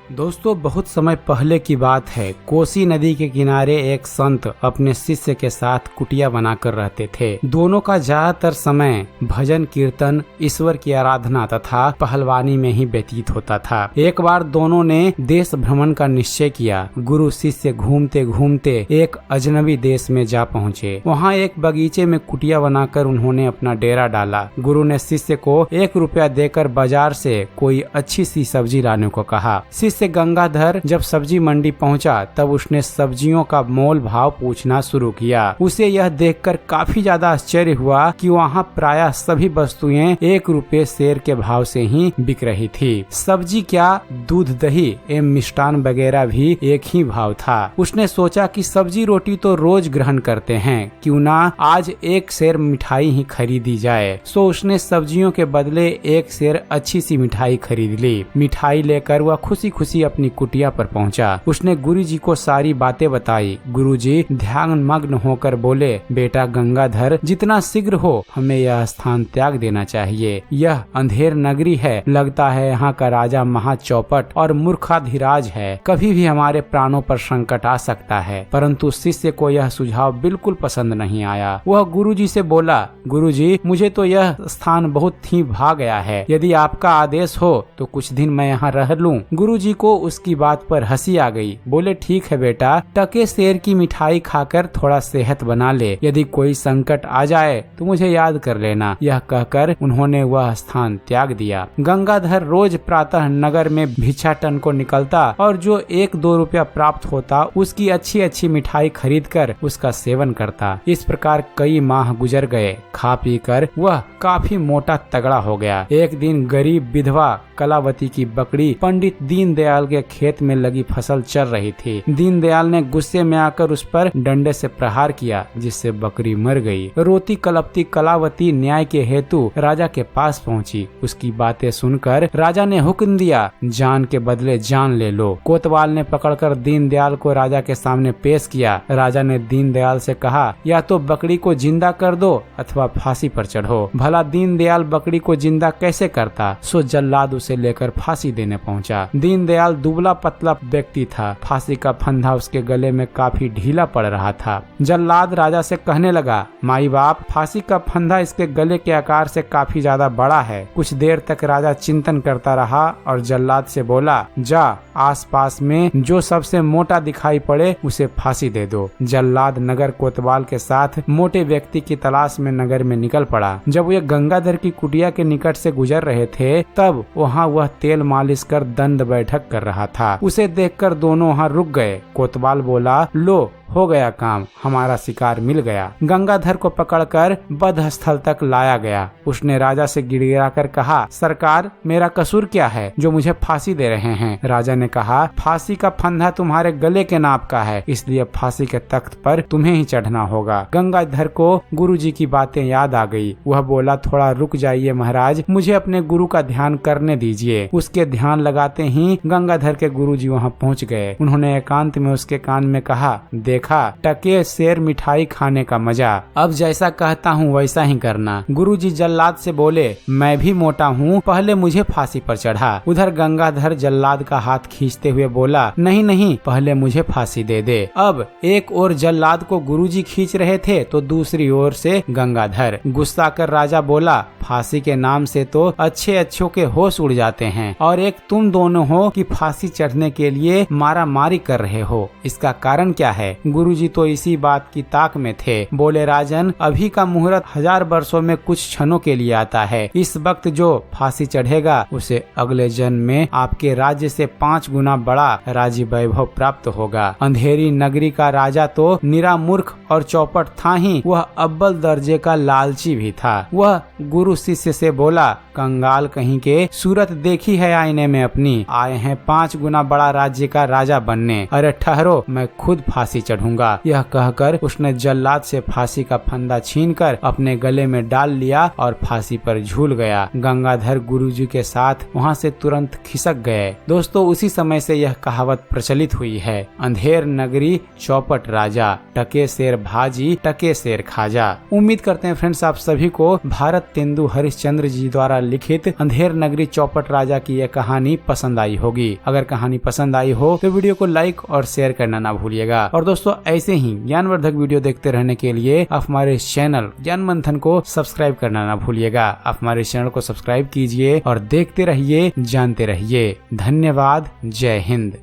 दोस्तों, बहुत समय पहले की बात है। कोसी नदी के किनारे एक संत अपने शिष्य के साथ कुटिया बनाकर रहते थे। दोनों का ज्यादातर समय भजन कीर्तन, ईश्वर की आराधना तथा पहलवानी में ही व्यतीत होता था। एक बार दोनों ने देश भ्रमण का निश्चय किया। गुरु शिष्य घूमते घूमते एक अजनबी देश में जा पहुँचे। वहाँ एक बगीचे में कुटिया बनाकर उन्होंने अपना डेरा डाला। गुरु ने शिष्य को 1 रुपया देकर बाजार से कोई अच्छी सी सब्जी लाने को कहा। शिष्य गंगाधर जब सब्जी मंडी पहुंचा तब उसने सब्जियों का मोल भाव पूछना शुरू किया। उसे यह देखकर काफी ज्यादा आश्चर्य हुआ कि वहां प्रायः सभी वस्तुएं 1 रुपये सेर के भाव से ही बिक रही थी। सब्जी क्या, दूध दही एवं मिष्टान वगैरह भी एक ही भाव था। उसने सोचा कि सब्जी रोटी तो रोज ग्रहण करते हैं, क्यों ना आज 1 सेर मिठाई ही खरीदी जाए। सो उसने सब्जियों के बदले 1 सेर अच्छी सी मिठाई खरीद ली। मिठाई लेकर वह खुशी खुशी अपनी कुटिया पर पहुंचा। उसने गुरुजी को सारी बातें बताई। गुरुजी ध्यान मग्न होकर बोले, बेटा गंगाधर, जितना शीघ्र हो हमें यह स्थान त्याग देना चाहिए। यह अंधेर नगरी है। लगता है यहाँ का राजा महा चौपट और मूर्खाधिराज है। कभी भी हमारे प्राणों पर संकट आ सकता है। परंतु शिष्य को यह सुझाव बिल्कुल पसंद नहीं आया। वह गुरुजी से बोला, गुरुजी, मुझे तो यह स्थान बहुत ही भा गया है। यदि आपका आदेश हो तो कुछ दिन मैं यहाँ रह लूं। गुरुजी को उसकी बात पर हंसी आ गई। बोले, ठीक है बेटा, टके सेर की मिठाई खाकर थोड़ा सेहत बना ले। यदि कोई संकट आ जाए तो मुझे याद कर लेना। यह कहकर उन्होंने वह स्थान त्याग दिया। गंगाधर रोज प्रातः नगर में भिक्षाटन को निकलता और जो 1-2 रुपया प्राप्त होता उसकी अच्छी अच्छी मिठाई खरीद कर उसका सेवन करता। इस प्रकार कई माह गुजर गए। खा पी कर वह काफी मोटा तगड़ा हो गया। एक दिन गरीब विधवा कलावती की बकरी पंडित दीनदयाल के खेत में लगी फसल चर रही थी। दीनदयाल ने गुस्से में आकर उस पर डंडे से प्रहार किया, जिससे बकरी मर गई। रोती कलपती कलावती न्याय के हेतु राजा के पास पहुंची। उसकी बातें सुनकर राजा ने हुक्म दिया, जान के बदले जान ले लो। कोतवाल ने पकड़कर दीनदयाल को राजा के सामने पेश किया। राजा ने दीनदयाल से कहा, या तो बकरी को जिंदा कर दो अथवा फांसी पर चढ़ो। भला दीनदयाल बकरी को जिंदा कैसे करता? सो जल्लाद उसे लेकर फांसी देने पहुंचा। दीनदयाल दुबला पतला व्यक्ति था। फांसी का फंदा उसके गले में काफी ढीला पड़ रहा था। जल्लाद राजा से कहने लगा, माई बाप, फांसी का फंदा इसके गले के आकार से काफी ज्यादा बड़ा है। कुछ देर तक राजा चिंतन करता रहा और जल्लाद से बोला, जा आसपास में जो सबसे मोटा दिखाई पड़े उसे फांसी दे दो। जल्लाद नगर कोतवाल के साथ मोटे व्यक्ति की तलाश में नगर में निकल पड़ा। जब वे गंगाधर की कुटिया के निकट से गुजर रहे थे तब वहाँ वह तेल मालिश कर दंड बैठक कर रहा था। उसे देखकर दोनों वहाँ रुक गए। कोतवाल बोला, लो हो गया काम, हमारा शिकार मिल गया। गंगाधर को पकड़कर वध स्थल तक लाया गया। उसने राजा से गिड़गिड़ाकर कहा, सरकार, मेरा कसूर क्या है जो मुझे फांसी दे रहे हैं? राजा ने कहा, फांसी का फंदा तुम्हारे गले के नाप का है, इसलिए फांसी के तख्त पर तुम्हें ही चढ़ना होगा। गंगाधर को गुरुजी की बातें याद आ गई। वह बोला, थोड़ा रुक जाइए महाराज, मुझे अपने गुरु का ध्यान करने दीजिए। उसके ध्यान लगाते ही गंगाधर के गुरुजी वहाँ पहुँच गए। उन्होंने एकांत में उसके कान में कहा, देखा टके सेर मिठाई खाने का मजा, अब जैसा कहता हूँ वैसा ही करना। गुरुजी जल्लाद से बोले, मैं भी मोटा हूँ, पहले मुझे फांसी पर चढ़ा। उधर गंगाधर जल्लाद का हाथ खींचते हुए बोला, नहीं नहीं, पहले मुझे फांसी दे दे। अब एक ओर जल्लाद को गुरुजी खींच रहे थे तो दूसरी ओर से गंगाधर। गुस्सा कर राजा बोला, फांसी के नाम से तो अच्छे अच्छों के होश उड़ जाते हैं और एक तुम दोनों हो कि फांसी चढ़ने के लिए मारा मारी कर रहे हो। इसका कारण क्या है? गुरुजी तो इसी बात की ताक में थे। बोले, राजन, अभी का मुहूर्त 1000 वर्षों में कुछ क्षणों के लिए आता है। इस वक्त जो फांसी चढ़ेगा उसे अगले जन्म में आपके राज्य से 5 गुना बड़ा राज्य वैभव प्राप्त होगा। अंधेरी नगरी का राजा तो निरा मूर्ख और चौपट था ही, वह अव्वल दर्जे का लालची भी था। वह गुरु शिष्य से बोला, कंगाल कहीं के, सूरत देखी है आईने में अपनी, आए हैं 5 गुना बड़ा राज्य का राजा बनने। अरे ठहरो, मैं खुद फांसी चढ़ूंगा। चढ़ूंगा। यह कहकर उसने जल्लाद से फांसी का फंदा छीनकर अपने गले में डाल लिया और फांसी पर झूल गया। गंगाधर गुरुजी के साथ वहाँ से तुरंत खिसक गए। दोस्तों, उसी समय से यह कहावत प्रचलित हुई है, अंधेर नगरी चौपट राजा, टके शेर भाजी टके शेर खाजा। उम्मीद करते हैं फ्रेंड्स आप सभी को भारत तेंदु हरिश्चंद्र जी द्वारा लिखित अंधेर नगरी चौपट राजा की यह कहानी पसंद आई होगी। अगर कहानी पसंद आई हो तो वीडियो को लाइक और शेयर करना ना भूलिएगा। और दोस्तों, ऐसे ही ज्ञानवर्धक वीडियो देखते रहने के लिए आप हमारे चैनल ज्ञान मंथन को सब्सक्राइब करना ना भूलिएगा। आप हमारे चैनल को सब्सक्राइब कीजिए और देखते रहिए, जानते रहिए। धन्यवाद। जय हिंद।